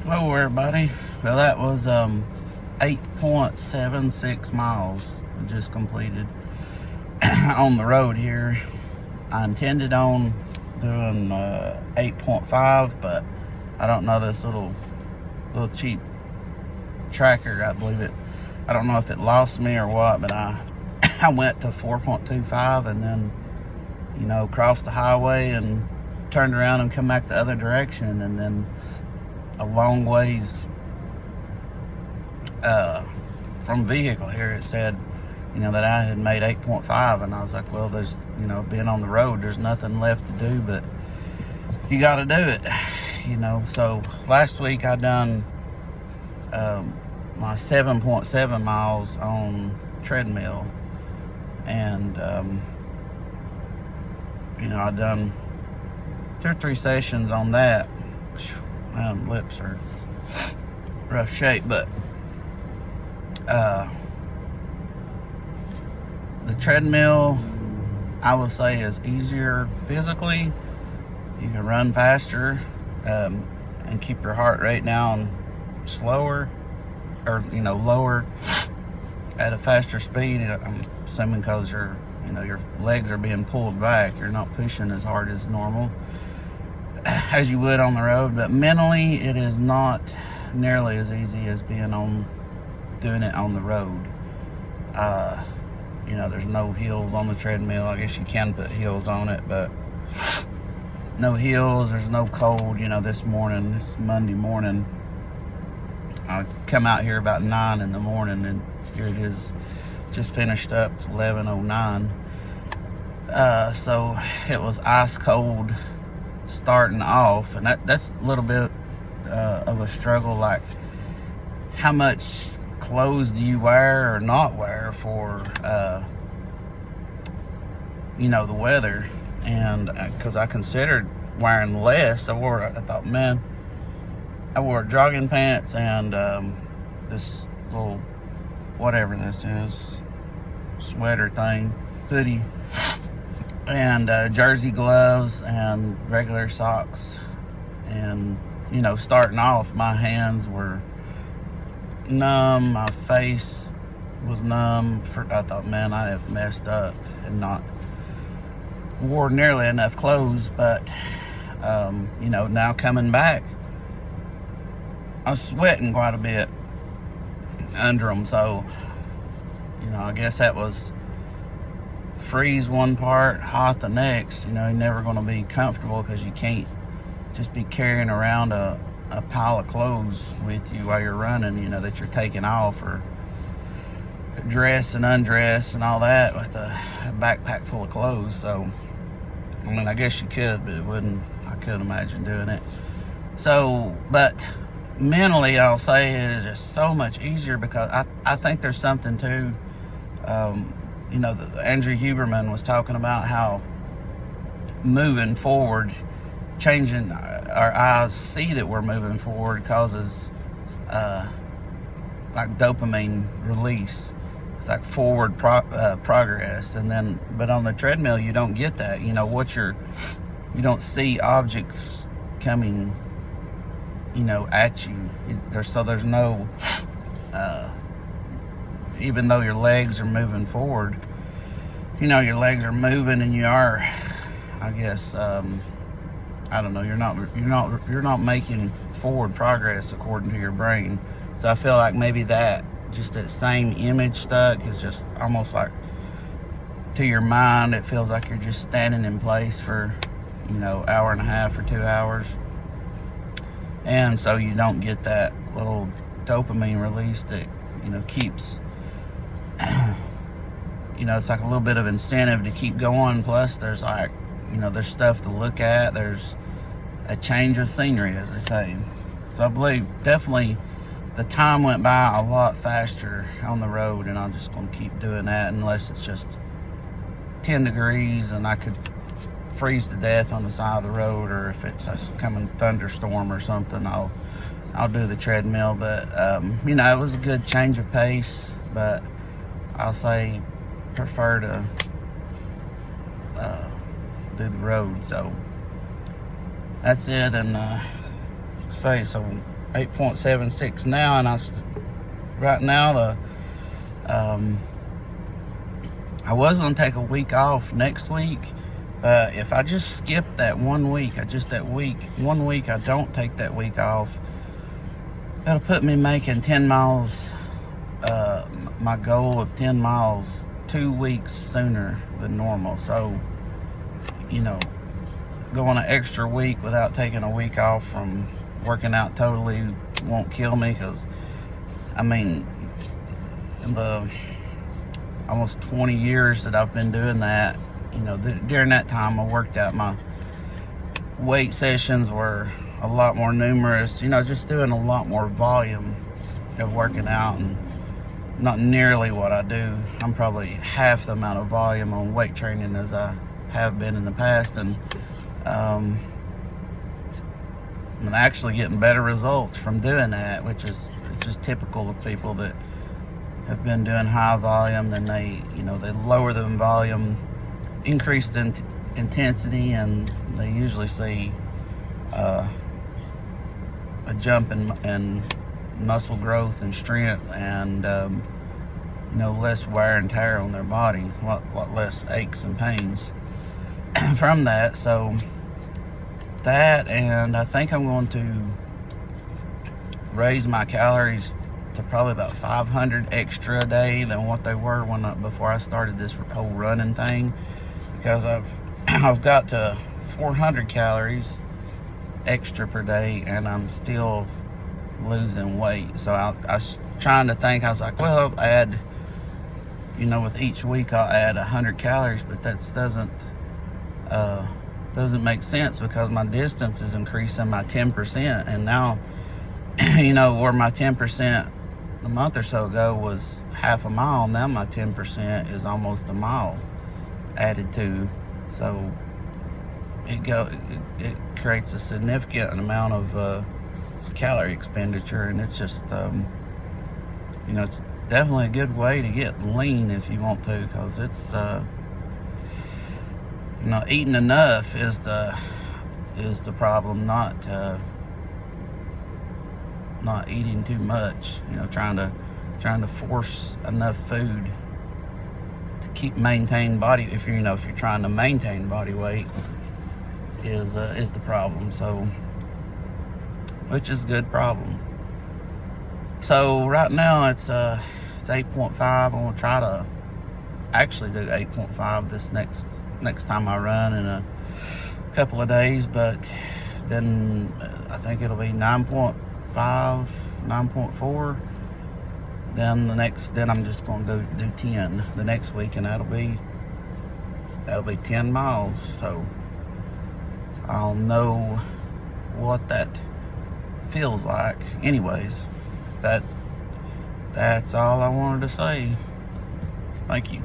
Hello everybody. Well, that was 8.76 miles just completed on the road here. I intended on doing 8.5, but I don't know, this little cheap tracker, I believe it, I don't know if it lost me or what, but I went to 4.25 and then, you know, crossed the highway and turned around and come back the other direction, and then a long ways from vehicle here it said, you know, that I had made 8.5, and I was like, well, there's, you know, being on the road, there's nothing left to do, but you got to do it, you know. So last week I done my 7.7 miles on treadmill, and you know, I done 2 or 3 sessions on that. My lips are rough shape, but the treadmill, I would say, is easier physically. You can run faster and keep your heart rate down slower, or, you know, lower at a faster speed. I'm assuming because your legs are being pulled back, you're not pushing as hard as normal as you would on the road. But mentally, it is not nearly as easy as doing it on the road. You know, there's no heels on the treadmill. I guess you can put heels on it, but no heels. There's no cold. You know, this Monday morning, I come out here about 9 in the morning, and here it is, just finished up. It's 11:09. So it was ice cold starting off, and that's a little bit of a struggle. Like, how much clothes do you wear or not wear for you know, the weather? And because I considered wearing less, I thought, man, I wore jogging pants and this little, whatever this is, sweater thing, hoodie, and jersey gloves and regular socks. And, you know, starting off, my hands were numb, my face was numb. I thought, man, I have messed up and not wore nearly enough clothes. But you know, now coming back, I was sweating quite a bit under them. So, you know, I guess that was freeze one part, hot the next. You know, you're never going to be comfortable, because you can't just be carrying around a pile of clothes with you while you're running, you know, that you're taking off, or dress and undress and all that with a backpack full of clothes. So, I mean, I guess you could, but I couldn't imagine doing it. So, but mentally, I'll say it is just so much easier, because I think there's something to, you know, Andrew Huberman was talking about how moving forward, changing our eyes see that we're moving forward, causes like dopamine release. It's like forward progress. And then, but on the treadmill, you don't get that. You know, you don't see objects coming, you know, at you. There's no, even though your legs are moving forward, you know, your legs are moving, and you are, I guess, I don't know, you're not making forward progress according to your brain. So I feel like maybe that same image stuck is just almost like, to your mind, it feels like you're just standing in place for, you know, hour and a half or 2 hours. And so you don't get that little dopamine release that, you know, keeps, you know, it's like a little bit of incentive to keep going. Plus there's, like, you know, there's stuff to look at. There's a change of scenery, as they say. So I believe definitely the time went by a lot faster on the road, and I'm just going to keep doing that unless it's just 10 degrees and I could freeze to death on the side of the road, or if it's a coming thunderstorm or something, I'll do the treadmill. But you know, it was a good change of pace, but I'll say prefer to do the road. So that's it. And so 8.76 now, and right now I was gonna take a week off next week, but if I just skip that 1 week, 1 week, I don't take that week off, it'll put me making 10 miles, my goal of 10 miles 2 weeks sooner than normal. So, you know, going an extra week without taking a week off from working out totally won't kill me, because I mean, in the almost 20 years that I've been doing that, you know, during that time I worked out, my weight sessions were a lot more numerous, you know, just doing a lot more volume of working out, and not nearly what I do. I'm probably half the amount of volume on weight training as I have been in the past, and I'm actually getting better results from doing that, which is just typical of people that have been doing high volume. Then they lower the volume, increase the intensity, and they usually see a jump in muscle growth and strength, and less wear and tear on their body, a lot less aches and pains from that. So that, and I think I'm going to raise my calories to probably about 500 extra a day than what they were before I started this whole running thing, because I've got to 400 calories extra per day, and I'm still losing weight. So I was trying to think, I was like, well, I'll add, with each week I'll add 100 calories, but that doesn't make sense, because my distance is increasing by 10%, and now where my 10% a month or so ago was half a mile, now my 10% is almost a mile added to. So it creates a significant amount of calorie expenditure, and it's just it's definitely a good way to get lean if you want to, because it's eating enough is the problem, not eating too much. Trying to force enough food to maintain body. If you're trying to maintain body weight, is the problem. So, which is a good problem. So right now it's 8.5. I'm gonna try to actually do 8.5 this next time I run in a couple of days, but then I think it'll be 9.5, 9.4. Then I'm just gonna go do 10 the next week, and that'll be 10 miles. So I'll know what that feels like. Anyways, that's all I wanted to say. Thank you.